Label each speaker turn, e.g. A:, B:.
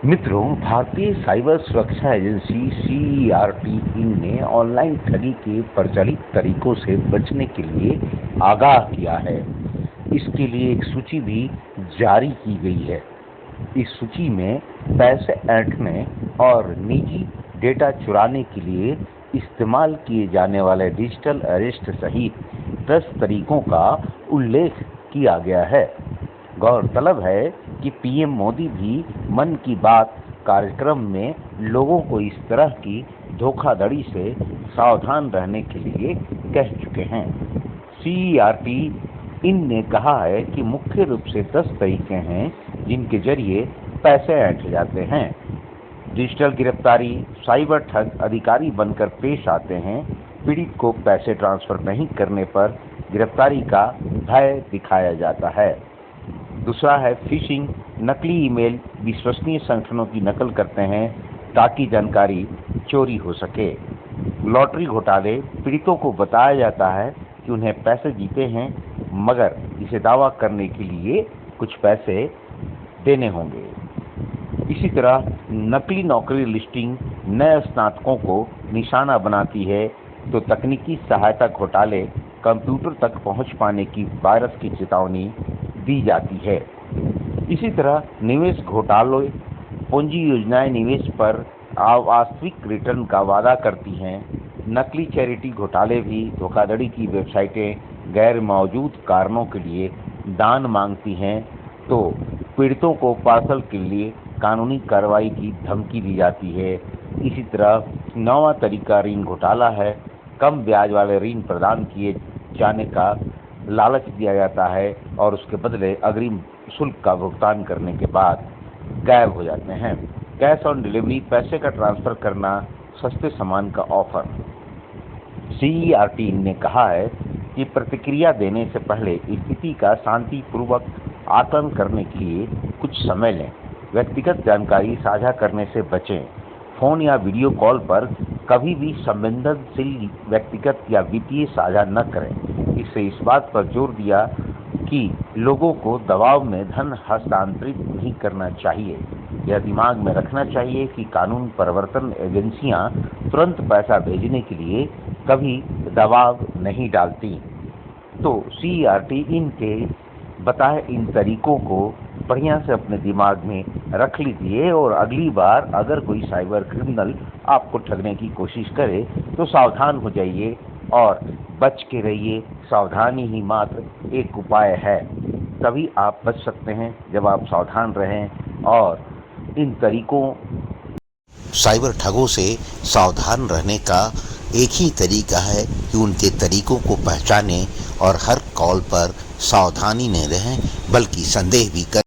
A: मित्रों, भारतीय साइबर सुरक्षा एजेंसी सीईआरटी ने ऑनलाइन ठगी के प्रचलित तरीकों से बचने के लिए आगाह किया है। इसके लिए एक सूची भी जारी की गई है। इस सूची में पैसे ऐंठने और निजी डेटा चुराने के लिए इस्तेमाल किए जाने वाले डिजिटल अरेस्ट सहित 10 तरीकों का उल्लेख किया गया है। गौरतलब है कि पीएम मोदी भी मन की बात कार्यक्रम में लोगों को इस तरह की धोखाधड़ी से सावधान रहने के लिए कह चुके हैं। सीईआरटी इन ने कहा है कि मुख्य रूप से 10 तरीके हैं जिनके जरिए पैसे ऐंठे जाते हैं। डिजिटल गिरफ्तारी: साइबर ठग अधिकारी बनकर पेश आते हैं। पीड़ित को पैसे ट्रांसफर नहीं करने पर गिरफ्तारी का भय दिखाया जाता है। दूसरा है फिशिंग: नकली ईमेल विश्वसनीय संगठनों की नकल करते हैं ताकि जानकारी चोरी हो सके। लॉटरी घोटाले: पीड़ितों को बताया जाता है कि उन्हें पैसे जीते हैं, मगर इसे दावा करने के लिए कुछ पैसे देने होंगे। इसी तरह नकली नौकरी लिस्टिंग नए स्नातकों को निशाना बनाती है, तो तकनीकी सहायता घोटाले: कंप्यूटर तक पहुंच पाने की वायरस की चेतावनी दी जाती है। इसी तरह निवेश घोटाले: पूंजी योजनाएं निवेश पर वास्तविक रिटर्न का वादा करती हैं। नकली चैरिटी घोटाले भी धोखाधड़ी की वेबसाइटें गैर मौजूद कारणों के लिए दान मांगती हैं, तो पीड़ितों को पार्सल के लिए कानूनी कार्रवाई की धमकी दी जाती है। इसी तरह नौवां तरीका ऋण घोटाला है। कम ब्याज वाले ऋण प्रदान किए जाने का लालच दिया जाता है और उसके बदले अग्रिम शुल्क का भुगतान करने के बाद गायब हो जाते हैं। कैश ऑन डिलीवरी: पैसे का ट्रांसफर करना, सस्ते सामान का ऑफर। सीईआरटी ने कहा है कि प्रतिक्रिया देने से पहले स्थिति का शांतिपूर्वक आकलन करने के लिए कुछ समय लें। व्यक्तिगत जानकारी साझा करने से बचें। फोन या वीडियो कॉल पर कभी भी संवेदनशील व्यक्तिगत या वित्तीय साझा न करें। इससे इस बात पर जोर दिया कि लोगों को दबाव में धन हस्तांतरित नहीं करना चाहिए। यह दिमाग में रखना चाहिए कि कानून प्रवर्तन एजेंसियां तुरंत पैसा भेजने के लिए कभी दबाव नहीं डालती। तो सीईआरटी इनके बताए इन तरीकों को बढ़िया से अपने दिमाग में रख लीजिए और अगली बार अगर कोई साइबर क्रिमिनल आपको ठगने की कोशिश करे तो सावधान हो जाइए और बच के रहिए। सावधानी ही मात्र एक उपाय है। तभी आप बच सकते हैं जब आप सावधान रहें। और इन तरीकों
B: साइबर ठगों से सावधान रहने का एक ही तरीका है कि उनके तरीकों को पहचानें और हर कॉल पर सावधानी नहीं रहें, बल्कि संदेह भी करें।